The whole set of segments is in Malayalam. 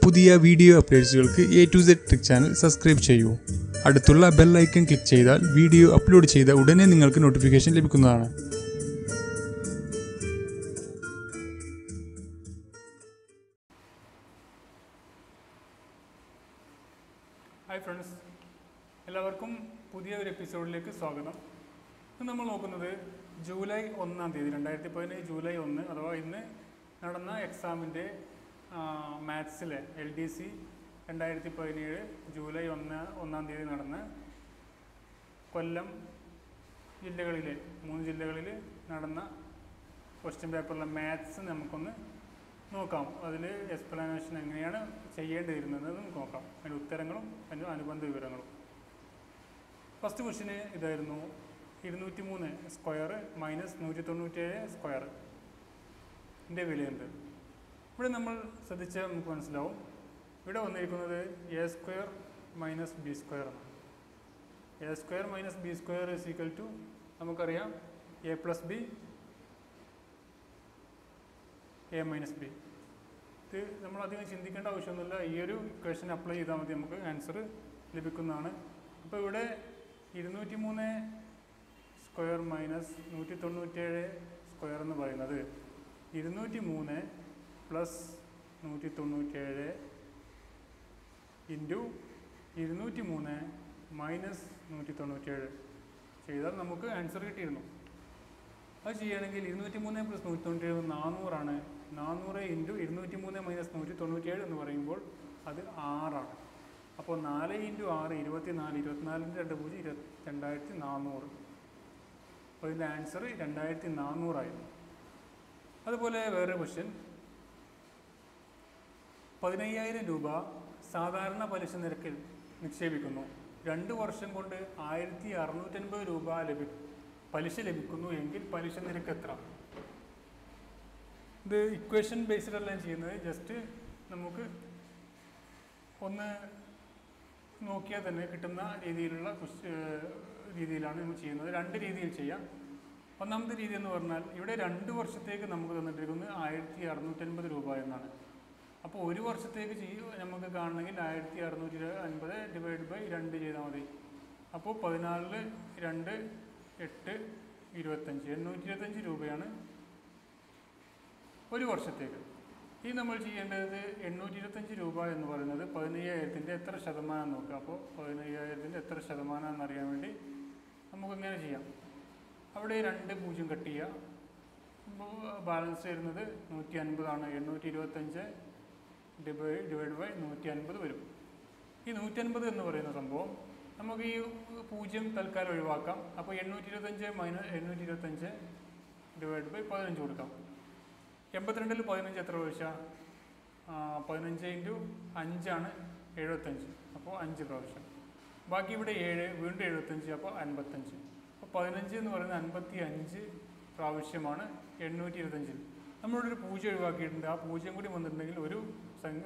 പുതിയ വീഡിയോ അപ്ഡേറ്റ്സുകൾക്ക് A to Z tech channel subscribe ചെയ്യൂ. അടുത്തുള്ള ബെൽ ഐക്കൺ ക്ലിക്ക് ചെയ്താൽ വീഡിയോ അപ്ലോഡ് ചെയ്ത ഉടനെ നിങ്ങൾക്ക് നോട്ടിഫിക്കേഷൻ ലഭിക്കുന്നതാണ്. ഹായ് ഫ്രണ്ട്സ്, എല്ലാവർക്കും പുതിയ ഒരു എപ്പിസോഡിലേക്ക് സ്വാഗതം. ഇന്ന് നമ്മൾ നോക്കുന്നത് ജൂലൈ 1 2017 ജൂലൈ 1 അഥവാ ഇന്ന് നടന്ന എക്സാമിൻ്റെ മാത്സിലെ LDC 2017 ജൂലൈ 1 നടന്ന കൊല്ലം ജില്ലകളിലെ 3 ജില്ലകളിൽ നടന്ന ക്വസ്റ്റ്യൻ പേപ്പറിലെ മാത്സ് നമുക്കൊന്ന് നോക്കാം. അതിൽ എക്സ്പ്ലനേഷൻ എങ്ങനെയാണ് ചെയ്യേണ്ടിയിരുന്നത് നമുക്ക് നോക്കാം. അതിൻ്റെ ഉത്തരങ്ങളും അതിൻ്റെ അനുബന്ധ വിവരങ്ങളും. ഫസ്റ്റ് ക്വസ്റ്റ്യന് ഇതായിരുന്നു 203 സ്ക്വയർ മൈനസ് 197 സ്ക്വയർ ൻ്റെ വിലയുണ്ട്. ഇവിടെ നമ്മൾ ശ്രദ്ധിച്ചാൽ നമുക്ക് മനസ്സിലാവും, ഇവിടെ വന്നിരിക്കുന്നത് A square minus B square ആണ്. A square minus B square is equal to നമുക്കറിയാം A plus B A minus B. ഇത് നമ്മൾ അധികം ചിന്തിക്കേണ്ട ആവശ്യമൊന്നുമില്ല. ഈ ഒരു ഇക്വേഷൻ അപ്ലൈ ചെയ്താൽ മതി, നമുക്ക് ആൻസർ ലഭിക്കുന്നതാണ്. അപ്പോൾ ഇവിടെ 203 സ്ക്വയർ മൈനസ് 197 സ്ക്വയർ എന്ന് പറയുന്നത് 203 പ്ലസ് 197 ഇൻറ്റു 203 മൈനസ് 197 ചെയ്താൽ നമുക്ക് ആൻസർ കിട്ടിയിരുന്നു. അത് ചെയ്യുകയാണെങ്കിൽ 203 പ്ലസ് 197 400 400 ഇൻറ്റു 203 മൈനസ് 197 എന്ന് പറയുമ്പോൾ അത് 6 ആണ്. അപ്പോൾ 4 ഇൻറ്റു 6 24, 24 2 0 2400. അപ്പോൾ ഇതിൻ്റെ ആൻസർ 2400 ആയിരുന്നു. അതുപോലെ വേറൊരു ക്വസ്റ്റ്യൻ, 15,000 രൂപ സാധാരണ പലിശ നിരക്കിൽ നിക്ഷേപിക്കുന്നു. 2 വർഷം കൊണ്ട് 1650 രൂപ പലിശ ലഭിക്കുന്നു എങ്കിൽ പലിശ നിരക്ക് എത്ര? ഇത് ഇക്വേഷൻ ബേസ്ഡെല്ലാം ചെയ്യുന്നത്. ജസ്റ്റ് നമുക്ക് ഒന്ന് നോക്കിയാൽ തന്നെ കിട്ടുന്ന രീതിയിലാണ് നമ്മൾ ചെയ്യുന്നത്. 2 രീതിയിൽ ചെയ്യാം. ഒന്നാമത്തെ രീതി എന്ന് പറഞ്ഞാൽ ഇവിടെ 2 വർഷത്തേക്ക് നമുക്ക് തന്നിട്ടിരിക്കുന്നത് 1650 രൂപ എന്നാണ്. അപ്പോൾ 1 വർഷത്തേക്ക് നമുക്ക് കാണണമെങ്കിൽ 1650 ഡിവൈഡ് ബൈ 2 ചെയ്താൽ മതി. അപ്പോൾ 14 2 8 25 825 രൂപയാണ് 1 വർഷത്തേക്ക്. ഈ നമ്മൾ ചെയ്യേണ്ടത് 825 രൂപ എന്ന് പറയുന്നത് 15,000-ൻ്റെ എത്ര ശതമാനം നോക്കുക. അപ്പോൾ 15,000-ൻ്റെ എത്ര ശതമാനം എന്നറിയാൻ വേണ്ടി നമുക്കിങ്ങനെ ചെയ്യാം. അവിടെ 2 0 കട്ട് ചെയ്യുക. അപ്പോൾ ബാലൻസ് വരുന്നത് 150 ആണ്. 825 ഡിവൈഡ് ബൈ 150 വരും. ഈ 150 എന്ന് പറയുന്ന സംഭവം നമുക്ക് ഈ 0 തൽക്കാലം ഒഴിവാക്കാം. അപ്പോൾ 825 മൈനസ് 825 ഡിവൈഡ് ബൈ 15 കൊടുക്കാം. 82-ൽ 15 എത്ര പ്രാവശ്യം? 15 ഇൻറ്റു 5 ആണ് 75. അപ്പോൾ 5 പ്രാവശ്യം. ബാക്കി ഇവിടെ 7 വീണ്ടും 75, അപ്പോൾ 55. അപ്പോൾ 15 എന്ന് പറയുന്നത് 55 പ്രാവശ്യമാണ് 825. നമ്മളിവിടെ ഒരു 0 ഒഴിവാക്കിയിട്ടുണ്ട്. ആ 0 കൂടി വന്നിട്ടുണ്ടെങ്കിൽ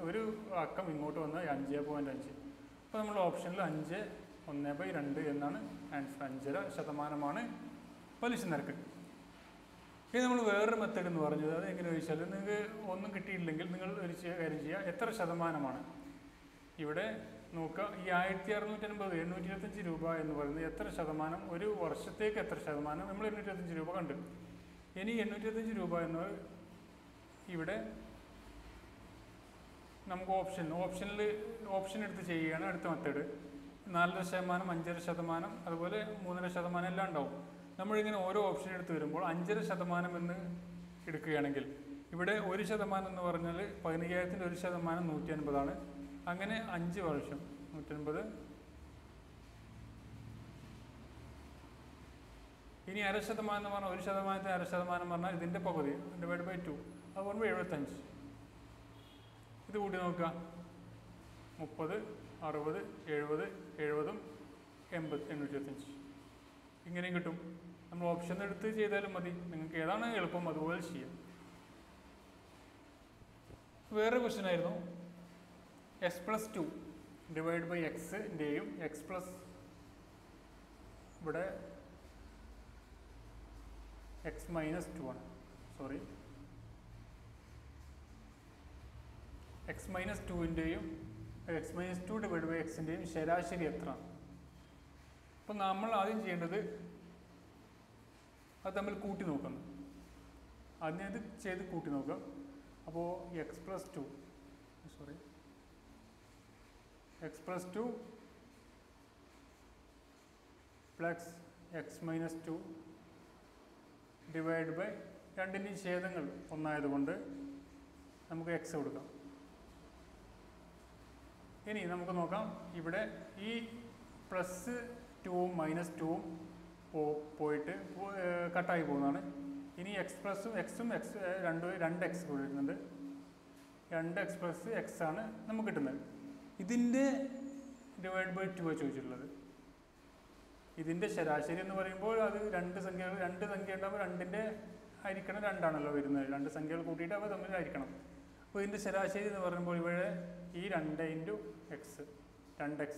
ഒരു അക്കം ഇങ്ങോട്ട് വന്നാൽ 5.5. അപ്പോൾ നമ്മൾ ഓപ്ഷനിൽ 5/1/2 എന്നാണ് ആൻസർ. 5.5% പലിശ നിരക്ക്. ഇനി നമ്മൾ വേറൊരു മെത്തേഡ് എന്ന് പറഞ്ഞത് അത് എങ്ങനെ ചോദിച്ചാൽ, നിങ്ങൾക്ക് ഒന്നും കിട്ടിയില്ലെങ്കിൽ നിങ്ങൾ ഒരു കാര്യം ചെയ്യുക, എത്ര ശതമാനമാണ് ഇവിടെ നോക്കുക. ഈ 1650 825 രൂപ എന്ന് പറയുന്നത് എത്ര ശതമാനം, 1 വർഷത്തേക്ക് എത്ര ശതമാനം? നമ്മൾ 825 രൂപ കണ്ടു. ഇനി 825 രൂപ എന്നത് ഇവിടെ നമുക്ക് ഓപ്ഷൻ എടുത്ത് ചെയ്യുകയാണ് അടുത്ത മെത്തേഡ്. 4.5%, 5.5%, അതുപോലെ 3.5% എല്ലാം ഉണ്ടാവും. നമ്മളിങ്ങനെ ഓരോ ഓപ്ഷൻ എടുത്ത് വരുമ്പോൾ 5.5% എന്ന് എടുക്കുകയാണെങ്കിൽ ഇവിടെ 1% എന്ന് പറഞ്ഞാൽ 15,000-ൻ്റെ 1% 150 ആണ്. അങ്ങനെ 5 പ്രാവശ്യം 150. ഇനി 0.5% എന്ന് പറഞ്ഞാൽ 1%-ന് 0.5% പറഞ്ഞാൽ ഇതിൻ്റെ പകുതി ഡിവൈഡ് ബൈ 2, അത് പറയുമ്പോൾ 75. ഇത് കൂട്ടി നോക്കുക, 30 60 70 70 80 825 ഇങ്ങനെയും കിട്ടും. നമ്മൾ ഓപ്ഷൻ എടുത്ത് ചെയ്താലും മതി, നിങ്ങൾക്ക് ഏതാണ് എളുപ്പം അതുപോലെ ചെയ്യാം. വേറെ ക്വസ്റ്റ്യൻ ആയിരുന്നു, x+2 ഡിവൈഡ് ബൈ എക്സിൻ്റെയും ഇവിടെ x-2 ആണ്. സോറി, എക്സ് മൈനസ് ടുവിൻ്റെയും x minus two divide by എക്സിൻ്റെയും ശരാശരി എത്ര? അപ്പോൾ നമ്മൾ ആദ്യം ചെയ്യേണ്ടത് അത് തമ്മിൽ കൂട്ടി നോക്കണം. ആദ്യം അത് ചെയ്ത് കൂട്ടി നോക്കാം. അപ്പോൾ x plus two plus x minus two divide by രണ്ടിൻ്റെയും ഛേദങ്ങൾ ഒന്നായതുകൊണ്ട് നമുക്ക് എക്സ് കൊടുക്കാം. ഇനി നമുക്ക് നോക്കാം, ഇവിടെ ഈ പ്ലസ് ടുവും മൈനസ് ടുവും പോയിട്ട് കട്ടായി പോകുന്നതാണ്. ഇനി എക്സ് പ്ലസും എക്സും രണ്ട് എക്സ് വരുന്നുണ്ട്. 2x പ്ലസ് എക്സ് ആണ് നമുക്ക് കിട്ടുന്നത്. ഇതിൻ്റെ ഡിവൈഡ് ബൈ 2 ചോദിച്ചിട്ടുള്ളത്. ഇതിൻ്റെ ശരാശരി എന്ന് പറയുമ്പോൾ അത് രണ്ട് സംഖ്യ ഉണ്ടാകുമ്പോൾ രണ്ടിൻ്റെ ഹരിക്കണം 2 വരുന്നത്. രണ്ട് സംഖ്യകൾ കൂട്ടിയിട്ട് അവ തമ്മിൽ ഹരിക്കണം. അപ്പോൾ ഇതിൻ്റെ ശരാശരി എന്ന് പറയുമ്പോൾ ഇവിടെ ഈ 2 into x 2x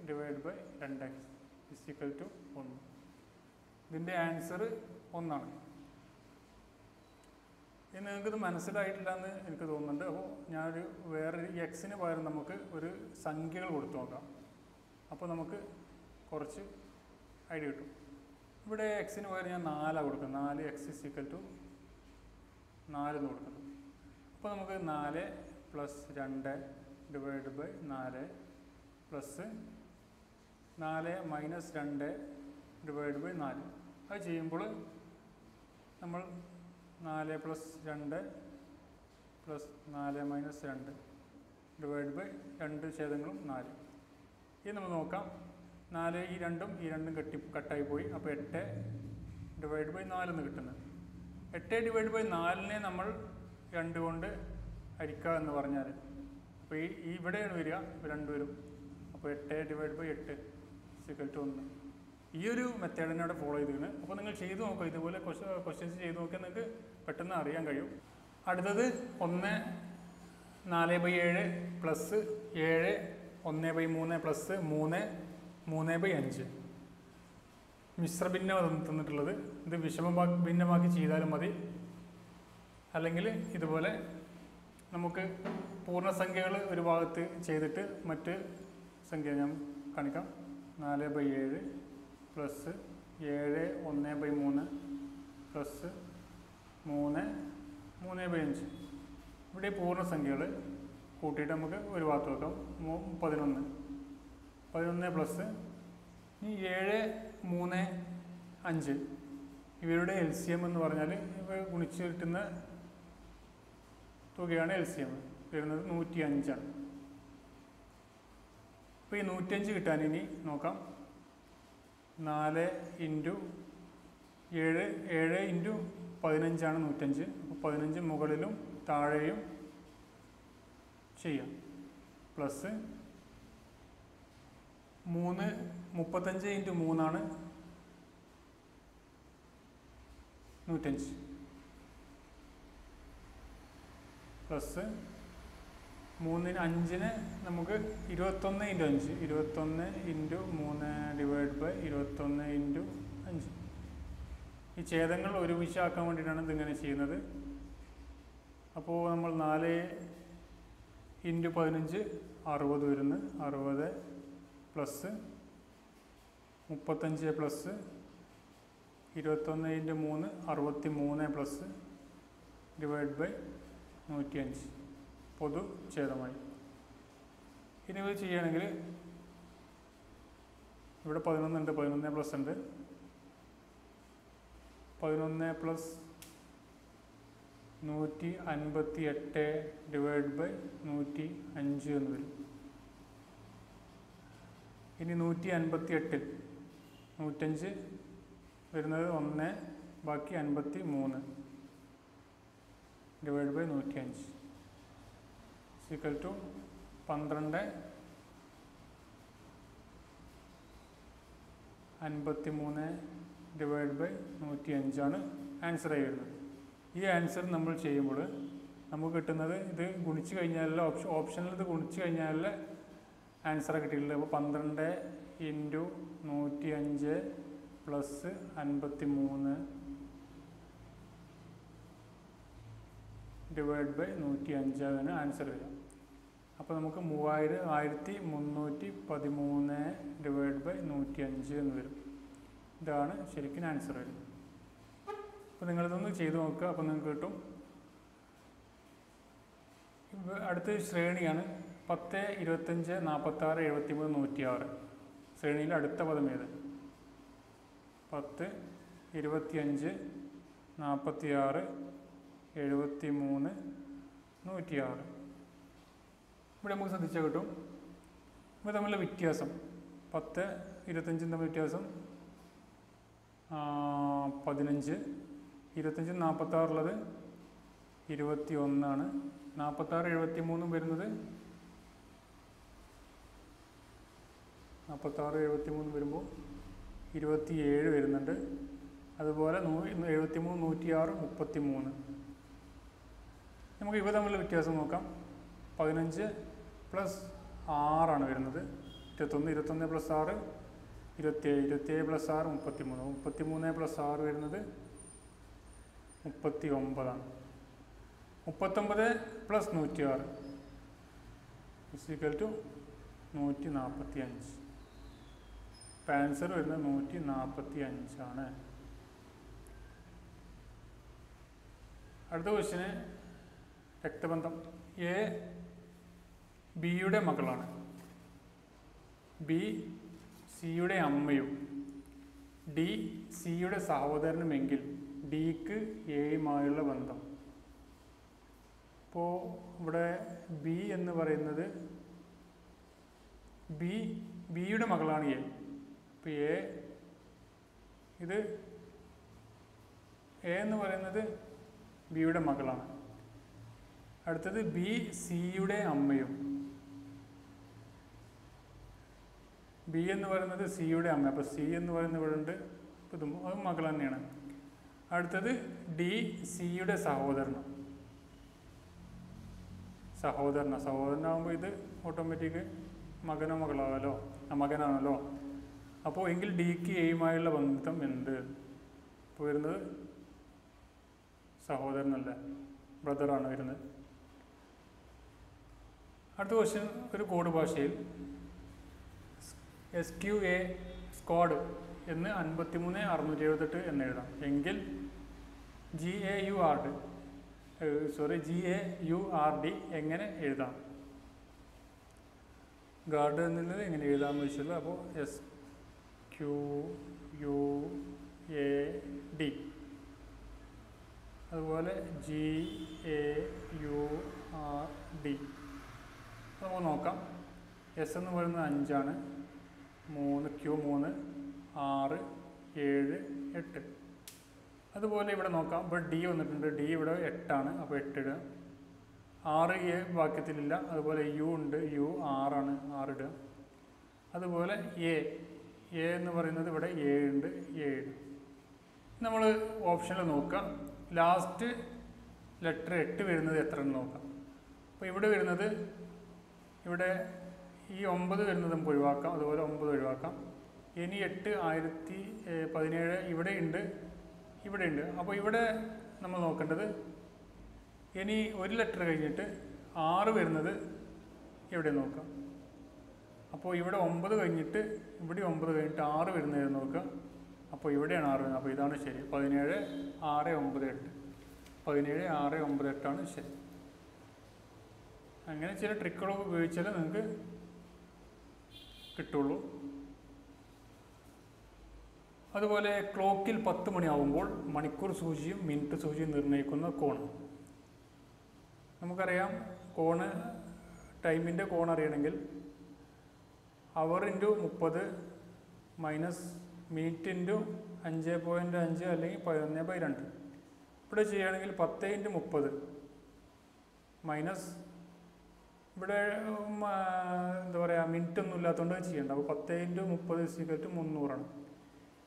divide by 2x is equal to 1. ഇതിൻ്റെ ആൻസർ 1 ആണ്. ഇനി നിങ്ങൾക്കിത് മനസ്സിലായിട്ടില്ല എന്ന് എനിക്ക് തോന്നുന്നുണ്ട്. അപ്പോൾ ഞാനൊരു വേറൊരു എക്സിന് പകരം നമുക്ക് ഒരു സംഖ്യകൾ കൊടുത്തു നോക്കാം. അപ്പോൾ നമുക്ക് കുറച്ച് ഐഡിയ കിട്ടും. ഇവിടെ എക്സിന് പകരം ഞാൻ 4 കൊടുക്കുന്നത്. 4x ഇസിക്കൽ ടു 4 എന്ന് കൊടുക്കുന്നത്. അപ്പോൾ നമുക്ക് 4 plus 2 divide by 4 plus 4 minus 2 divide by 4. അത് ചെയ്യുമ്പോൾ നമ്മൾ 4 plus 2 plus 4 minus 2 divide by 2 ഛേദങ്ങളും 4. ഇത് നമ്മൾ നോക്കാം. 4 ഈ രണ്ടും കട്ടായി പോയി. അപ്പോൾ 8 ഡിവൈഡ് ബൈ 4 എന്ന് കിട്ടുന്നത്. 8 ഡിവൈഡ് ബൈ 4നെ നമ്മൾ 2 കൊണ്ട് ഹരിക്കുക എന്ന് പറഞ്ഞാൽ അപ്പോൾ ഇവിടെയാണ് വരിക, 2 വരും. അപ്പോൾ 8 ഡിവൈഡ് ബൈ 8 ഇസിക്കൽ ടു 1. ഈ ഒരു മെത്തേഡിനെ അവിടെ ഫോളോ ചെയ്തിരുന്നത്. അപ്പോൾ നിങ്ങൾ ചെയ്ത് നോക്കുക. ഇതുപോലെ ക്വസ്റ്റ്യൻസ് ചെയ്ത് നോക്കിയാൽ നിങ്ങൾക്ക് പെട്ടെന്ന് അറിയാൻ കഴിയും. അടുത്തത് 1 4/7 പ്ലസ് 7 1/3 പ്ലസ് 3 3/5 മിശ്രഭിന്നം തന്നിട്ടുള്ളത്. ഇത് ഭിന്നമാക്കി ചെയ്താലും മതി. അല്ലെങ്കിൽ ഇതുപോലെ നമുക്ക് പൂർണ്ണസംഖ്യകൾ ഒരു ഭാഗത്ത് ചെയ്തിട്ട് മറ്റ് സംഖ്യ ഞാൻ കാണിക്കാം. 4/7 പ്ലസ് 7 1/3 പ്ലസ് 3 3/5. ഇവിടെ പൂർണ്ണസംഖ്യകൾ കൂട്ടിയിട്ട് നമുക്ക് ഒരു ഭാഗത്ത് വെക്കാം. 11 പ്ലസ് ഈ 7 3 5 ഇവരുടെ LCM എന്ന് പറഞ്ഞാൽ ഇവ ഗുണിച്ച് കിട്ടുന്ന തുകയാണ് LCM വരുന്നത്. 105 ആണ്. അപ്പോൾ ഈ 105 കിട്ടാൻ ഇനി നോക്കാം. 4 ഇൻറ്റു 7 ഇൻറ്റു 15 ആണ് 105. അപ്പോൾ 15 മുകളിലും താഴെയും ചെയ്യാം. പ്ലസ് 35 ഇൻറ്റു 3 ആണ് 105. പ്ലസ് 5ന് നമുക്ക് 21 into 5 21 into 3 divide by 21 into 5. ഈ ഛേദങ്ങൾ ഒരുമിച്ചാക്കാൻ വേണ്ടിയിട്ടാണ് ഇതിങ്ങനെ ചെയ്യുന്നത്. അപ്പോൾ നമ്മൾ 4 ഇൻറ്റു 15 60 വരുന്നത്. 60 plus 35 plus 21 into 3 63 plus divide by 105 പൊതു ഛേദമായി. ഇനി ഇത് ചെയ്യുകയാണെങ്കിൽ ഇവിടെ 11 ഉണ്ട്. 11 പ്ലസ് ഉണ്ട്. 11 പ്ലസ് 158 ഡിവൈഡ് ബൈ 105 എന്ന് വരും. ഇനി 158 105 വരുന്നത് 1 ബാക്കി 53 divide by 105 equal to 12 53 divide by 105 ആണ് ആൻസറായി വരുന്നത്. ഈ ആൻസർ നമ്മൾ ചെയ്യുമ്പോൾ നമുക്ക് കിട്ടുന്നത് ഇത് ഗുണിച്ച് കഴിഞ്ഞാലുള്ള ഓപ്ഷനിൽ ഇത് ഗുണിച്ച് കഴിഞ്ഞാലുള്ള ആൻസറാണ് കിട്ടിയിട്ടുള്ളത്. അപ്പോൾ 12 ഇൻറ്റു 105 പ്ലസ് 53 ഡിവൈഡ് ബൈ 105 ആണ് ആൻസർ വരിക. അപ്പോൾ നമുക്ക് 1313 ഡിവൈഡ് ബൈ 105 എന്ന് വരും. ഇതാണ് ശരിക്കും ആൻസർ വരും. അപ്പോൾ നിങ്ങളിതൊന്ന് ചെയ്ത് നോക്കുക. അപ്പോൾ നിങ്ങൾക്ക് കിട്ടും. അടുത്ത ശ്രേണിയാണ് 10, 25, 46, 73, 106. ശ്രേണിയിലെ അടുത്ത പദം ഏത്? 10, 25, 46, 73, 106. ഇവിടെ നമുക്ക് ശ്രദ്ധിച്ചാൽ കിട്ടും. ഇപ്പോൾ തമ്മിലുള്ള വ്യത്യാസം 10, 25 തമ്മിൽ വ്യത്യാസം 15, 25, 46 ഉള്ളത് 21 ആണ്. 46, 73 വരുന്നത് 46, 73 വരുമ്പോൾ 27 വരുന്നുണ്ട്. അതുപോലെ 73, 106, 33. നമുക്ക് ഇവ തമ്മിലുള്ള വ്യത്യാസം നോക്കാം. 15 പ്ലസ് 6 ആണ് വരുന്നത്. 21, 21 പ്ലസ് 6 27, 27 പ്ലസ് 6 33, 33 പ്ലസ് 6 വരുന്നത് 39 ആണ്. 39 പ്ലസ് 106 ഈക്വൽ ടു 145. ഇപ്പം ആൻസർ വരുന്നത് 145 ആണ്. അടുത്ത ക്വസ്റ്റ്യന് രക്തബന്ധം. എ ബിയുടെ മകളാണ്. ബി സിയുടെ അമ്മയും ഡി സിയുടെ സഹോദരനുമെങ്കിൽ ഡിക്ക് എയുമായുള്ള ബന്ധം. അപ്പോൾ ഇവിടെ ബി എന്ന് പറയുന്നത് ബിയുടെ മകളാണ് എ. ഇപ്പോൾ ഇത് എ എന്ന് പറയുന്നത് ബിയുടെ മകളാണ്. അടുത്തത് ബി സിയുടെ അമ്മയും. ബി എന്ന് പറയുന്നത് സിയുടെ അമ്മ. അപ്പോൾ സി എന്ന് പറയുന്നത് ഇവിടെ ഉണ്ട്. ഇതും അത് മകൾ തന്നെയാണ്. അടുത്തത് ഡി സിയുടെ സഹോദരനാകുമ്പോൾ ഇത് ഓട്ടോമാറ്റിക് മകനോ മകളാവല്ലോ, മകനാണല്ലോ. അപ്പോൾ എങ്കിൽ ഡിക്ക് എയുമായുള്ള ബന്ധം എന്ത്? ഇപ്പോൾ വരുന്നത് സഹോദരനല്ല, ബ്രദറാണ് വരുന്നത്. അടുത്ത ക്വസ്റ്റ്യൻ ഒരു കോഡ് ഭാഷയിൽ SQA സ്ക്വാഡ് എന്ന് 53678 എന്ന് എഴുതാം. എങ്കിൽ GAURD എങ്ങനെ എഴുതാം? ഗാർഡ് എന്നുള്ളത് എങ്ങനെ എഴുതാമെന്ന് വെച്ചാൽ അപ്പോൾ SQUAD അതുപോലെ GAURD. നമുക്ക് നോക്കാം. എസ് എന്ന് പറയുന്നത് 5 ആണ്. 3 Q 3 6 7 8. അതുപോലെ ഇവിടെ നോക്കാം. ഇവിടെ ഡി വന്നിട്ടുണ്ട്. ഡി ഇവിടെ 8 ആണ്. അപ്പോൾ 8 ഇടുക. 6 എ വാക്യത്തിലില്ല. അതുപോലെ യു ഉണ്ട്. യു 6 ആണ്. 6 ഇടുക. അതുപോലെ എ എന്ന് പറയുന്നത് ഇവിടെ 7 ഉണ്ട്. 7. നമ്മൾ ഓപ്ഷനിൽ നോക്കാം. ലാസ്റ്റ് ലെറ്റർ 8 വരുന്നത് എത്ര എന്ന് നോക്കാം. അപ്പോൾ ഇവിടെ വരുന്നത് ഇവിടെ ഈ 9 വരുന്നത് നമുക്ക് ഒഴിവാക്കാം. അതുപോലെ 9 ഒഴിവാക്കാം. ഇനി 8 1017 ഇവിടെ ഉണ്ട്. അപ്പോൾ ഇവിടെ നമ്മൾ നോക്കേണ്ടത് ഇനി ഒരു ലെറ്റർ കഴിഞ്ഞിട്ട് 6 വരുന്നത് എവിടെ നോക്കാം. അപ്പോൾ ഇവിടെ 9 കഴിഞ്ഞിട്ട് ഇവിടെ 9 കഴിഞ്ഞിട്ട് 6 വരുന്നത് നോക്കുക. അപ്പോൾ ഇവിടെയാണ് 6 വരുന്നത്. അപ്പോൾ ഇതാണ് ശരി. 17 6 9 8. 17 6 9 8 ശരി. അങ്ങനെ ചില ട്രിക്കുകളൊക്കെ ഉപയോഗിച്ചാൽ നിങ്ങൾക്ക് കിട്ടുള്ളൂ. അതുപോലെ ക്ലോക്കിൽ 10 മണിയാവുമ്പോൾ മണിക്കൂർ സൂചിയും മിനിറ്റ് സൂചിയും നിർണ്ണയിക്കുന്ന കോണ്. നമുക്കറിയാം കോണ് ടൈമിൻ്റെ കോൺ അറിയണമെങ്കിൽ അവർ ഇൻറ്റു 30 മൈനസ് മിനിറ്റ് ഇൻറ്റു 5.5 അല്ലെങ്കിൽ 11/2. ഇവിടെ ചെയ്യുകയാണെങ്കിൽ 10 × 30 മൈനസ് ഇവിടെ എന്താ പറയുക മിനിറ്റ് ഒന്നും ഇല്ലാത്തതുകൊണ്ട് ചെയ്യേണ്ട. അപ്പോൾ 10 × 30 300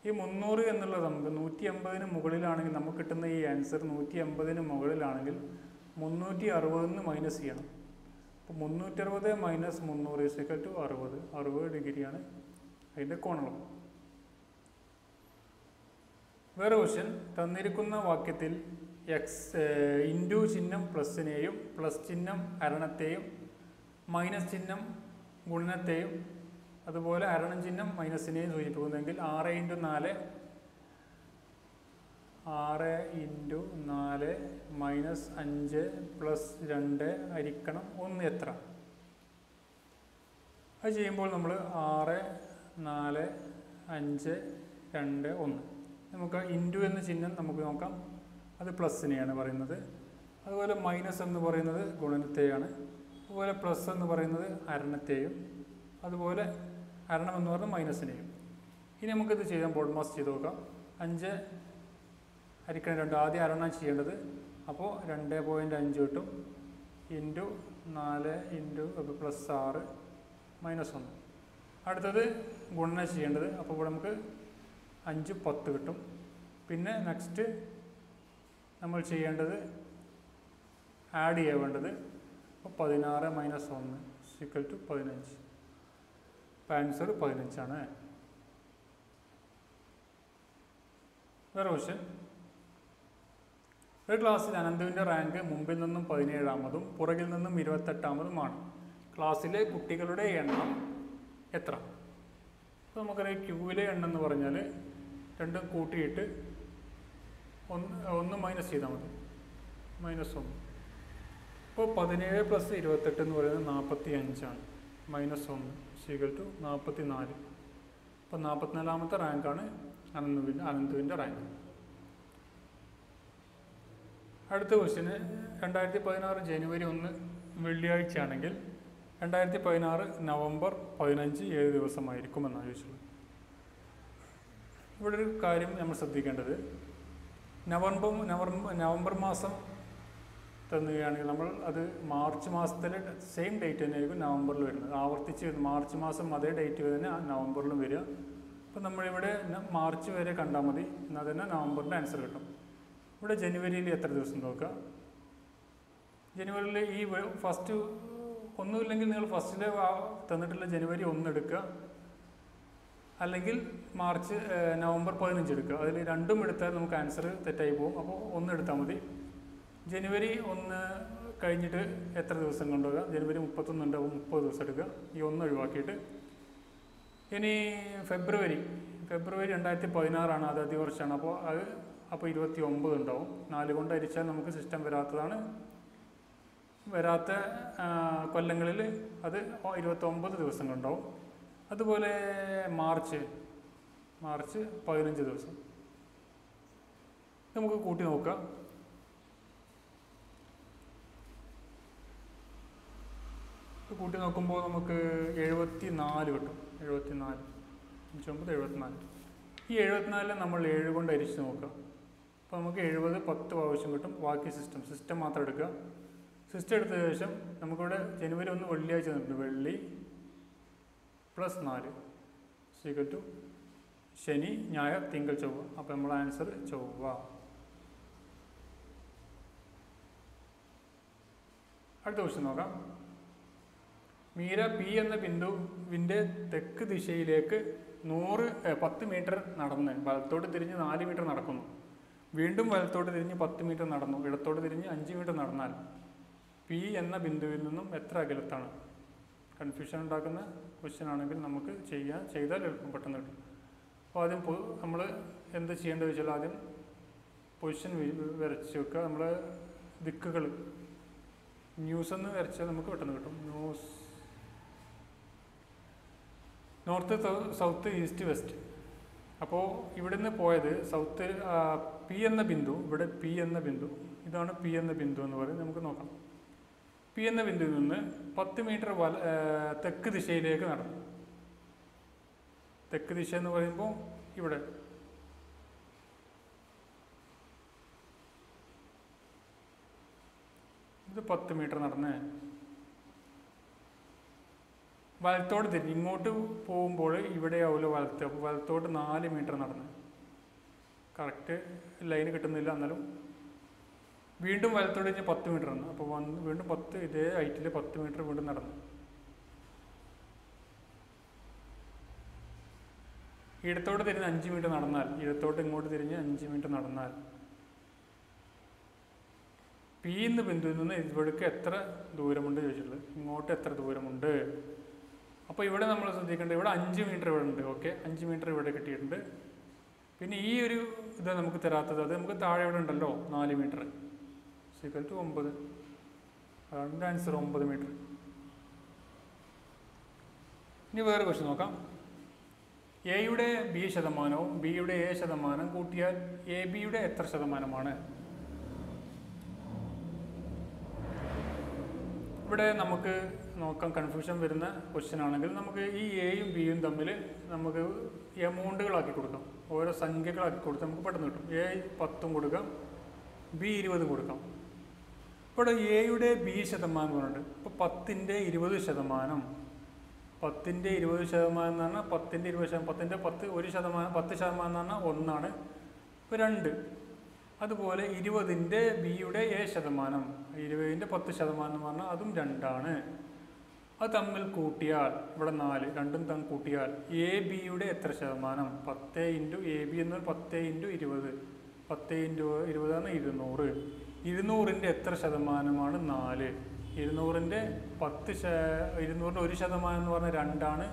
ഈ 300 എന്നുള്ളത് നമുക്ക് 150 മുകളിലാണെങ്കിൽ നമുക്ക് കിട്ടുന്ന ഈ ആൻസർ 150 മുകളിലാണെങ്കിൽ 360 മൈനസ് ചെയ്യണം. അപ്പോൾ 360 മൈനസ് 300 60 ഡിഗ്രിയാണ് അതിൻ്റെ കോണളം. വേറെ ക്വസ്റ്റ്യൻ. തന്നിരിക്കുന്ന വാക്യത്തിൽ എക്സ് ഇൻറ്റു ചിഹ്നം പ്ലസിനെയും പ്ലസ് ചിഹ്നം ഹരണത്തെയും മൈനസ് ചിഹ്നം ഗുണനത്തെയും അതുപോലെ ഹരണം ചിഹ്നം മൈനസിനെയും സൂചിപ്പിക്കുന്നെങ്കിൽ 6 × 4 -5 + 2 ഹരിക്കണം 1 എത്ര? അത് ചെയ്യുമ്പോൾ നമ്മൾ 6, 4, 5, 2, 1 നമുക്ക് ഇൻറ്റു എന്ന ചിഹ്നം നമുക്ക് നോക്കാം. അത് പ്ലസിനെയാണ് പറയുന്നത്. അതുപോലെ മൈനസ് എന്ന് പറയുന്നത് ഗുണനത്തെയാണ്. അതുപോലെ പ്ലസ് എന്ന് പറയുന്നത് ഹരണത്തെയും അതുപോലെ ഹരണം എന്ന് പറയുന്നത് മൈനസിനെയും. ഇനി നമുക്കിത് ചെയ്യാൻ ബോർഡ് മാസ് ചെയ്ത് നോക്കാം. 5 ഹരിക്കണം 2 ആദ്യം ഹരണം ചെയ്യേണ്ടത്. അപ്പോൾ 2.5 കിട്ടും. Into 4 into +6 -1. അടുത്തത് ഗുണനം ചെയ്യേണ്ടത്. അപ്പോൾ ഇവിടെ നമുക്ക് 5 10 കിട്ടും. പിന്നെ നെക്സ്റ്റ് നമ്മൾ ചെയ്യേണ്ടത് ആഡ് ചെയ്യാൻ വേണ്ടത്. അപ്പോൾ 16 - 1 = 15. അപ്പോൾ ആൻസർ 15 ആണ്. വേറെ ക്വസ്റ്റ്യൻ. ഒരു ക്ലാസ്സിൽ അനന്തുവിൻ്റെ റാങ്ക് മുമ്പിൽ നിന്നും 17-ാമതും പുറകിൽ നിന്നും 28-ാമതുമാണ്. ക്ലാസ്സിലെ കുട്ടികളുടെ എണ്ണം എത്ര? അപ്പോൾ നമുക്കറിയാം ക്യൂവിലെ എണ്ണം എന്ന് പറഞ്ഞാൽ രണ്ടും കൂട്ടിയിട്ട് ഒന്ന് മൈനസ് ചെയ്താൽ മതി. -1. അപ്പോൾ 17 + 28 എന്ന് പറയുന്നത് 45 ആണ്. -1 = 44. അപ്പോൾ 44-ാമത്തെ റാങ്കാണ് അനന്തുവിൻ്റെ റാങ്ക്. അടുത്ത ക്വസ്റ്റ്യന് 2016 ജനുവരി 1 വെള്ളിയാഴ്ച ആണെങ്കിൽ 2016 നവംബർ 15 ഏത് ദിവസമായിരിക്കുമെന്നാണ് ചോദിച്ചത്. ഇവിടെ ഒരു കാര്യം നമ്മൾ ശ്രദ്ധിക്കേണ്ടത്, നവംബർ മാസം തന്നുകയാണെങ്കിൽ നമ്മൾ അത് മാർച്ച് മാസത്തിലെ സെയിം ഡേറ്റ് തന്നെയായിരിക്കും നവംബറിൽ വരുന്നത്. ആവർത്തിച്ച് വരുന്നത് മാർച്ച് മാസം അതേ ഡേറ്റ് തന്നെ നവംബറിലും വരിക. അപ്പോൾ നമ്മളിവിടെ മാർച്ച് വരെ കണ്ടാൽ മതി, എന്നാൽ തന്നെ നവംബറിൻ്റെ ആൻസർ കിട്ടും. ഇവിടെ ജനുവരിയിൽ എത്ര ദിവസം നോക്കുക. ജനുവരിയിൽ ഈ ഫസ്റ്റ് ഒന്നുമില്ലെങ്കിൽ നിങ്ങൾ ഫസ്റ്റിലെ തന്നിട്ടുള്ള ജനുവരി 1 എടുക്കുക, അല്ലെങ്കിൽ നവംബർ 15 എടുക്കുക. അതിൽ രണ്ടും എടുത്താൽ നമുക്ക് ആൻസർ തെറ്റായി പോകും. അപ്പോൾ 1 എടുത്താൽ മതി. ജനുവരി 1 കഴിഞ്ഞിട്ട് എത്ര ദിവസം കൊണ്ടുപോകുക? ജനുവരി 31 ഉണ്ട്, അപ്പോൾ 30 ദിവസം എടുക്കുക. ഈ 1 ഒഴിവാക്കിയിട്ട് ഇനി ഫെബ്രുവരി 2016 അത് അതിവർഷമാണ്. അപ്പോൾ 29 ഉണ്ടാവും. 4 കൊണ്ട് ഹരിച്ചാൽ നമുക്ക് സിസ്റ്റം വരാത്ത കൊല്ലങ്ങളിൽ അത് 29 ദിവസങ്ങളുണ്ടാവും. അതുപോലെ മാർച്ച് 15 ദിവസം. നമുക്ക് കൂട്ടി നോക്കാം. കൂട്ടി നോക്കുമ്പോൾ നമുക്ക് 74 കിട്ടും. 74 5 9 74. ഈ 74 നമ്മൾ 7 കൊണ്ട് ഹരിച്ച് നോക്കാം. അപ്പോൾ നമുക്ക് 70 10 പ്രാവശ്യം കിട്ടും. ബാക്കി സിസ്റ്റം മാത്രം എടുക്കുക. സിസ്റ്റം എടുത്ത ശേഷം നമുക്കിവിടെ ജനുവരി 1 വെള്ളിയാഴ്ച തന്നിട്ടുണ്ട്. വെള്ളി +4 = ശനി ഞായർ തിങ്കൾ ചൊവ്വ. അപ്പോൾ നമ്മൾ ആൻസർ ചൊവ്വ. അടുത്ത ക്വസ്റ്റ്യൻ നോക്കാം. മീര പി എന്ന ബിന്ദുവിൻ്റെ തെക്ക് ദിശയിലേക്ക് 10 മീറ്റർ നടന്ന് വലത്തോട്ട് തിരിഞ്ഞ് 4 മീറ്റർ നടക്കുന്നു. വീണ്ടും വലത്തോട്ട് തിരിഞ്ഞ് 10 മീറ്റർ നടന്നു. ഇടത്തോട്ട് തിരിഞ്ഞ് 5 മീറ്റർ നടന്നാൽ പി എന്ന ബിന്ദുവിൽ നിന്നും എത്ര അകലത്താണ്? കൺഫ്യൂഷൻ ഉണ്ടാക്കുന്ന ക്വസ്റ്റ്യൻ ആണെങ്കിൽ നമുക്ക് ചെയ്താൽ എളുപ്പം പെട്ടെന്ന് കിട്ടും. അപ്പോൾ ആദ്യം നമ്മൾ എന്ത് ചെയ്യേണ്ടത് വെച്ചാൽ ആദ്യം പൊസിഷൻ വരച്ച് വെക്കുക. നമ്മൾ ദിക്കുകൾ ന്യൂസ് എന്ന് വരച്ചാൽ നമുക്ക് പെട്ടെന്ന് കിട്ടും. North south east west. അപ്പോൾ ഇവിടെ നിന്ന് പോയത് സൗത്ത് പി എന്ന ബിന്ദു, ഇവിടെ പി എന്ന ബിന്ദു, ഇതാണ് പി എന്ന ബിന്ദു എന്ന് പറയുന്നത്. നമുക്ക് നോക്കാം. പി എന്ന ബിന്ദുവിൽ നിന്ന് 10 മീറ്റർ തെക്ക് ദിശയിലേക്ക് നടന്നു. തെക്ക് ദിശ എന്ന് പറയുമ്പോൾ ഇവിടെ ഇത് 10 മീറ്റർ നടന്ന് വലത്തോട്ട് തിരിഞ്ഞ് ഇങ്ങോട്ട് പോകുമ്പോൾ ഇവിടെ ആവില്ല വലത്ത്. അപ്പോൾ വലത്തോട്ട് 4 മീറ്റർ നടന്ന്. കറക്റ്റ് ലൈന് കിട്ടുന്നില്ല, എന്നാലും വീണ്ടും വലത്തോട്ട് തിരിഞ്ഞ് 10 മീറ്റർ നടന്നു. അപ്പോൾ വീണ്ടും 10 ഇതേ ഹൈറ്റിൽ 10 മീറ്റർ വീണ്ടും നടന്നു. ഇടത്തോട്ട് തിരിഞ്ഞ് 5 മീറ്റർ നടന്നാൽ, ഇടത്തോട്ട് ഇങ്ങോട്ട് തിരിഞ്ഞ് 5 മീറ്റർ നടന്നാൽ പി എന്ന ബിന്ദുവിൽ നിന്ന് ഇവിടേക്ക് എത്ര ദൂരമുണ്ട് ചോദിച്ചിട്ടുള്ളത്, ഇങ്ങോട്ട് എത്ര ദൂരമുണ്ട്. അപ്പോൾ ഇവിടെ നമ്മൾ ശ്രദ്ധിക്കേണ്ടത് ഇവിടെ 5 മീറ്റർ ഇവിടെ ഉണ്ട്. ഓക്കെ, 5 മീറ്റർ ഇവിടെ കിട്ടിയിട്ടുണ്ട്. പിന്നെ ഈ ഒരു ഇത് നമുക്ക് തരാത്തത്, അത് നമുക്ക് താഴെ ഇവിടെ ഉണ്ടല്ലോ 4 മീറ്റർ = 9. അതാണ് ആൻസർ, 9 മീറ്റർ. ഇനി വേറെ ക്വസ്റ്റ്യൻ നോക്കാം. എയുടെ ബി ശതമാനവും ബിയുടെ എ ശതമാനം കൂട്ടിയാൽ എ ബിയുടെ എത്ര ശതമാനമാണ്? ഇവിടെ നമുക്ക് നോക്കാം, കൺഫ്യൂഷൻ വരുന്ന ക്വസ്റ്റ്യൻ ആണെങ്കിൽ നമുക്ക് ഈ എയും ബിയും തമ്മിൽ നമുക്ക് എമൗണ്ടുകളാക്കി കൊടുക്കാം, ഓരോ സംഖ്യകളാക്കി കൊടുത്താൽ നമുക്ക് പെട്ടെന്ന് കിട്ടും. എ 10 കൊടുക്കാം, ബി 20 കൊടുക്കാം. ഇവിടെ എയുടെ ബി ശതമാനം പറഞ്ഞിട്ട് ഇപ്പോൾ 10ന്റെ 20%, 10ന്റെ 20% എന്ന് പറഞ്ഞാൽ 10ന്റെ 20%, 10ന്റെ 10 1%, 10% എന്ന് പറഞ്ഞാൽ 1 ഇപ്പോൾ 2. അതുപോലെ 20ന്റെ ബിയുടെ എ ശതമാനം, 20ന്റെ 10% എന്ന് പറഞ്ഞാൽ അതും 2. അത് തമ്മിൽ കൂട്ടിയാൽ ഇവിടെ 4, രണ്ടും തമ്മിൽ കൂട്ടിയാൽ എ ബിയുടെ എത്ര ശതമാനം? 10 × എ ബി എന്ന് 10 × 20, 10 × 20 ആണ് 200. 200ന്റെ എത്ര ശതമാനമാണ്? 4. 200ന്റെ 200ന്റെ 1% എന്ന് പറഞ്ഞാൽ 2.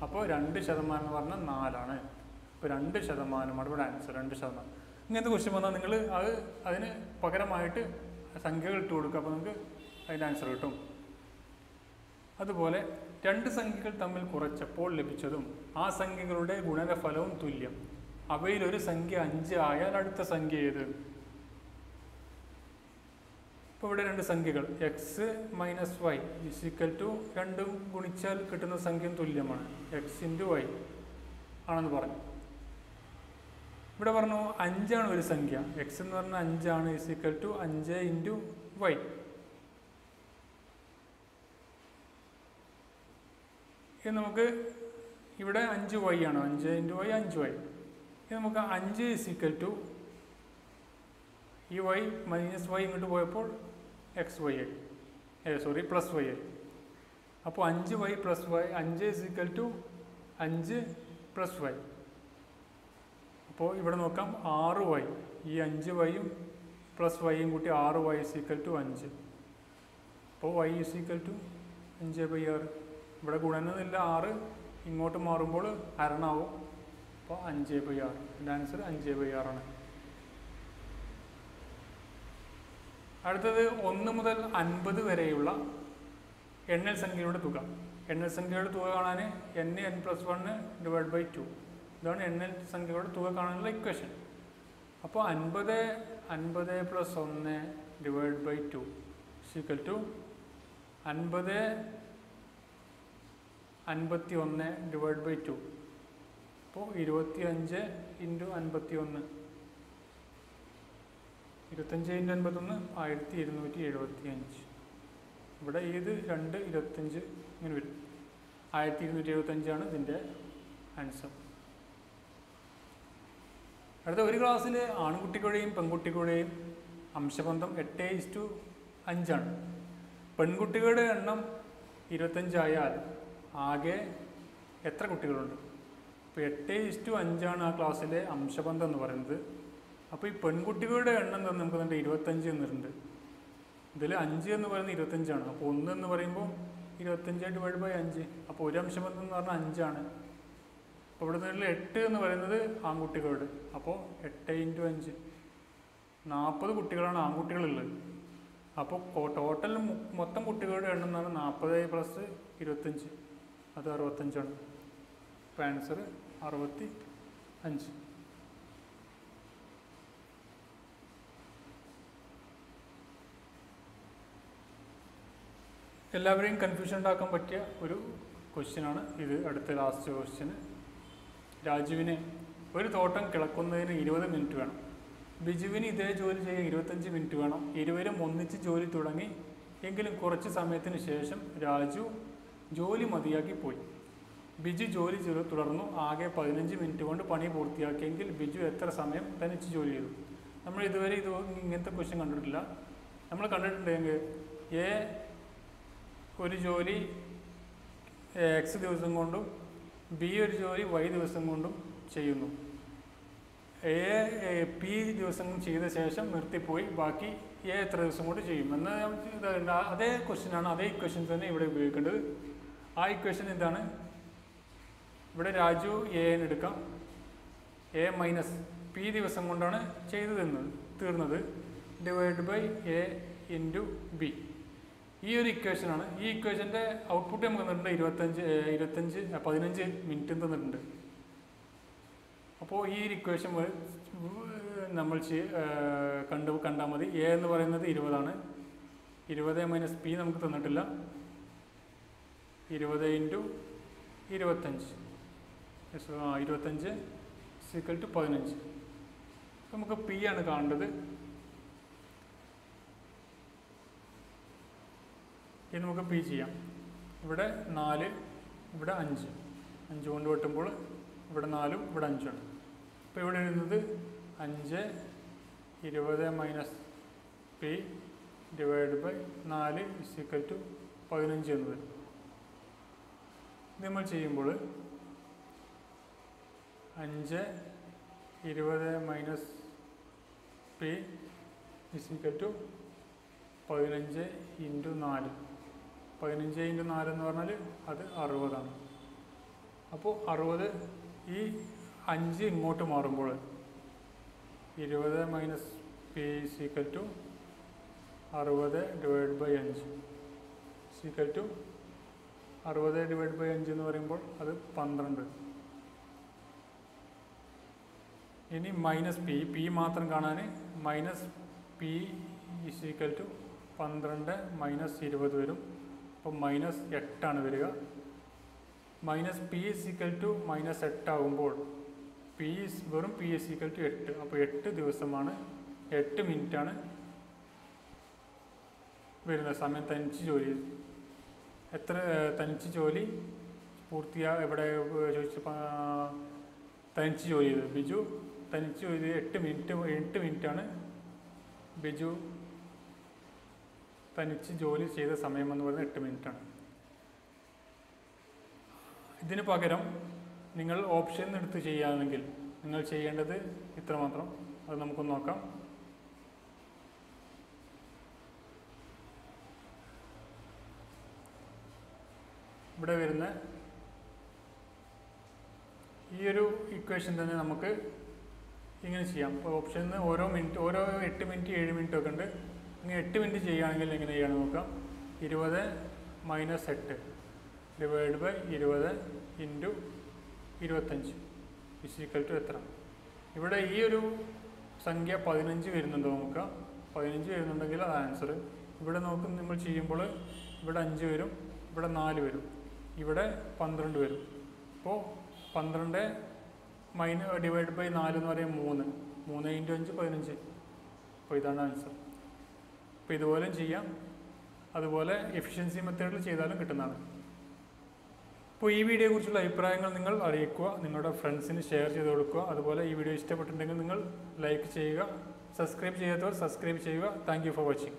അപ്പോൾ 2% എന്ന് പറഞ്ഞാൽ 4. ഇപ്പോൾ 2% ഇവിടെ ആൻസർ, 2%. ഇങ്ങനത്തെ ക്വസ്റ്റ്യൻ വന്നാൽ നിങ്ങൾ അതിന് പകരമായിട്ട് സംഖ്യകൾ ഇട്ട് കൊടുക്കുക, അപ്പോൾ നിങ്ങൾക്ക് അതിൻ്റെ ആൻസർ കിട്ടും. അതുപോലെ 2 സംഖ്യകൾ തമ്മിൽ കുറച്ചപ്പോൾ ലഭിച്ചതും ആ സംഖ്യകളുടെ ഗുണനഫലവും തുല്യം. അവയിൽ ഒരു സംഖ്യ 5 ആയാൽ അടുത്ത സംഖ്യ ഏത്? ഇപ്പോൾ ഇവിടെ 2 സംഖ്യകൾ x - y = 2 ഗുണിച്ചാൽ കിട്ടുന്ന സംഖ്യയും തുല്യമാണ്, x × y ആണെന്ന് പറഞ്ഞു. ഇവിടെ പറഞ്ഞു 5 ആണ് ഒരു സംഖ്യ, x എന്ന് പറഞ്ഞാൽ 5 ആണ്, = 5 × y. ഇത് നമുക്ക് ഇവിടെ 5y ആണ്, 5 × y 5y. ഇത് നമുക്ക് 5 = ഈ y - y ഇങ്ങോട്ട് പോയപ്പോൾ xy ആയി, പ്ലസ് y ആയി. അപ്പോൾ 5y + y, 5 = 5 + y. അപ്പോൾ ഇവിടെ നോക്കാം 6y, ഈ 5y + y കൂട്ടി 6y = 5. അപ്പോൾ y = 5/6. ഇവിടെ ഗുണനൊന്നുമില്ല, 6 ഇങ്ങോട്ട് മാറുമ്പോൾ ഹരണമാവും. അപ്പോൾ 5/6, എൻ്റെ ആൻസർ 5/6 ആണ്. അടുത്തത് 1 മുതൽ 50 വരെയുള്ള എണ്ണൽ സംഖ്യയുടെ തുക. എണ്ണൽ സംഖ്യയുടെ തുക കാണാൻ n n+1 / 2. ഇതാണ് എണ്ണൽ സംഖ്യയുടെ തുക കാണാനുള്ള ഇക്വേഷൻ. അപ്പോൾ 50 + 1 / 2 = 50 51 / 2. അപ്പോൾ 25 × 51, 25 × 51 1275. ഇവിടെ ഇത് 2 25 ഇങ്ങനെ വരും. 1275 ആണ് ഇതിൻ്റെ ആൻസർ. അടുത്ത ഒരു ക്ലാസ്സിൽ ആൺകുട്ടികളുടെയും പെൺകുട്ടികളുടെയും അംശബന്ധം 8:5 ആണ്. പെൺകുട്ടികളുടെ എണ്ണം 25 ആയാൽ ആകെ എത്ര കുട്ടികളുണ്ട്? ഇപ്പോൾ 8:5 ആണ് ആ ക്ലാസ്സിലെ അംശബന്ധം എന്ന് പറയുന്നത്. അപ്പോൾ ഈ പെൺകുട്ടികളുടെ എണ്ണം തന്നെ നമുക്ക് 25 എന്നിട്ടുണ്ട്. ഇതിൽ 5 എന്ന് പറയുന്നത് 25 ആണ്. അപ്പോൾ 1 എന്ന് പറയുമ്പോൾ 25 / 5. അപ്പോൾ ഒരു അംശബന്ധം എന്ന് പറഞ്ഞാൽ 5 ആണ്. അപ്പോൾ ഇവിടെ നിന്നുള്ള 8 എന്ന് പറയുന്നത് ആൺകുട്ടികളുടെ. അപ്പോൾ 8 × 5 40 കുട്ടികളാണ് ആൺകുട്ടികളുള്ളത്. അപ്പോൾ ടോട്ടൽ മൊത്തം കുട്ടികളുടെ എണ്ണം എന്ന് പറഞ്ഞാൽ 40 + 25, അത് 65 ആണ്. അപ്പോൾ ആൻസർ 65. എല്ലാവരെയും കൺഫ്യൂഷൻ ഉണ്ടാക്കാൻ പറ്റിയ ഒരു ക്വസ്റ്റ്യനാണ് ഇത്. അടുത്ത ലാസ്റ്റ് ക്വസ്റ്റ്യന്. രാജുവിന് ഒരു തോട്ടം കിളക്കുന്നതിന് 20 മിനിറ്റ് വേണം. ബിജുവിന് ഇതേ ജോലി ചെയ്യാൻ 25 മിനിറ്റ് വേണം. ഇരുവരും ഒന്നിച്ച് ജോലി തുടങ്ങി. എങ്കിലും കുറച്ച് സമയത്തിന് ശേഷം രാജു ജോലി മതിയാക്കി പോയി. ബിജു ജോലി തുടർന്നു. ആകെ 15 മിനിറ്റ് കൊണ്ട് പണി പൂർത്തിയാക്കിയെങ്കിൽ ബിജു എത്ര സമയം തനിച്ച് ജോലി ചെയ്തു? നമ്മൾ ഇതുവരെ ഇങ്ങനത്തെ ക്വസ്റ്റ്യൻ കണ്ടിട്ടില്ല. നമ്മൾ കണ്ടിട്ടുണ്ടെങ്കിൽ എ ഒരു ജോലി x ദിവസം കൊണ്ടും ബി ഒരു ജോലി y ദിവസം കൊണ്ടും ചെയ്യുന്നു. പി ദിവസം ചെയ്ത ശേഷം നിർത്തിപ്പോയി, ബാക്കി എ എത്ര ദിവസം കൊണ്ട് ചെയ്യും എന്നാൽ അതേ ക്വസ്റ്റ്യനാണ്, അതേ ഇക്വേഷൻ തന്നെ ഇവിടെ ഉപയോഗിക്കേണ്ടത്. ആ ഇക്വേഷൻ എന്താണ്? ഇവിടെ രാജു എ എന്ന് എടുക്കാം. എ മൈനസ് പി ദിവസം കൊണ്ടാണ് തീർന്നത് divide by A into B. ഈ ഒരു ഇക്വേഷനാണ്. ഈ ഇക്വേഷൻ്റെ ഔട്ട്പുട്ട് നമുക്ക് തന്നിട്ടുണ്ട് 15 മിനിറ്റ് തന്നിട്ടുണ്ട്. അപ്പോൾ ഈ ഒരു ഇക്വേഷൻ നമ്മൾ കണ്ടാൽ മതി. എ എന്ന് പറയുന്നത് 20 ആണ്. 20 മൈനസ് പി നമുക്ക് തന്നിട്ടില്ല. 20 ഇൻറ്റു 25 ഈക്വൽ ടു 15. നമുക്ക് പി ആണ് കാണേണ്ടത്. ഇനി നമുക്ക് പി ചെയ്യാം. ഇവിടെ 4, ഇവിടെ 5 കൊണ്ട് വെട്ടുമ്പോൾ ഇവിടെ 4 ഇവിടെ 5 ആണ്. അപ്പോൾ ഇവിടെ എഴുതുന്നത് 5 20 minus P divide by 4 equal to 15 എന്ന് വരും. ഇത് നമ്മൾ ചെയ്യുമ്പോൾ 5 20 minus P equal to 15 into 4. 15 into 4 എന്ന് പറഞ്ഞാൽ അത് 60 ആണ്. അപ്പോൾ 60 ഈ 5 ഇങ്ങോട്ട് മാറുമ്പോൾ 20 minus P equal to 60 divide by 5 equal to 60 divide by 5 എന്ന് പറയുമ്പോൾ അത് 12. ഇനി മൈനസ് പി മാത്രം കാണാൻ minus P equal to 12 minus 20 വരും. അപ്പോൾ മൈനസ് 8 ആണ് വരിക. Minus P equal to minus 8 ആകുമ്പോൾ വെറും പി ഈക്വൽ ടു 8. അപ്പോൾ 8 ദിവസമാണ്, 8 മിനിറ്റാണ് വരുന്ന സമയം തനിച്ച് ജോലി. എത്ര തനിച്ച് ജോലി ഇവിടെ ചോദിച്ചപ്പോൾ തനിച്ച് ജോലി ചെയ്തത് ബിജു തനിച്ച് ജോലി 8 മിനിറ്റാണ് ബിജു തനിച്ച് ജോലി ചെയ്ത സമയം എന്ന് പറയുന്നത് 8 മിനിറ്റാണ്. ഇതിന് പകരം നിങ്ങൾ ഓപ്ഷൻ എടുത്ത് ചെയ്യുകയാണെങ്കിൽ നിങ്ങൾ ചെയ്യേണ്ടത് ഇത്രമാത്രം. അത് നമുക്കൊന്ന് നോക്കാം. ഇവിടെ വരുന്ന ഈ ഒരു ഇക്വേഷൻ തന്നെ നമുക്ക് ഇങ്ങനെ ചെയ്യാം. ഇപ്പോൾ ഓപ്ഷനിൽ ഓരോ 8 മിനിറ്റ് 7 മിനിറ്റ് ഒക്കെ ഉണ്ട്. ഇങ്ങനെ 8 മിനിറ്റ് ചെയ്യുകയാണെങ്കിൽ എങ്ങനെ ചെയ്യണം നോക്കാം. 20 minus 8 divide by 20 into 25 equal to എത്ര? ഇവിടെ ഈ ഒരു സംഖ്യ 15 വരുന്നുണ്ടോ നോക്കാം. 15 വരുന്നുണ്ടെങ്കിൽ അത് ആൻസർ. ഇവിടെ നമ്മൾ ചെയ്യുമ്പോൾ ഇവിടെ 5 വരും, ഇവിടെ 4 വരും, ഇവിടെ 12 വരും. അപ്പോൾ 12 ഡിവൈഡ് ബൈ 4 എന്ന് പറയുമ്പോൾ 3 ഇൻറ്റു 5 15. അപ്പോൾ ഇതാണ് ആൻസർ. അപ്പോൾ ഇതുപോലെയും ചെയ്യാം, അതുപോലെ എഫിഷ്യൻസി മെത്തേഡിൽ ചെയ്താലും കിട്ടുന്നതാണ്. അപ്പോൾ ഈ വീഡിയോയെക്കുറിച്ചുള്ള അഭിപ്രായങ്ങൾ നിങ്ങൾ അറിയിക്കുക, നിങ്ങളുടെ ഫ്രണ്ട്സിന് ഷെയർ ചെയ്ത് കൊടുക്കുക. അതുപോലെ ഈ വീഡിയോ ഇഷ്ടപ്പെട്ടിട്ടുണ്ടെങ്കിൽ നിങ്ങൾ ലൈക്ക് ചെയ്യുക, സബ്സ്ക്രൈബ് ചെയ്യാത്തവർ സബ്സ്ക്രൈബ് ചെയ്യുക. Thank you for watching.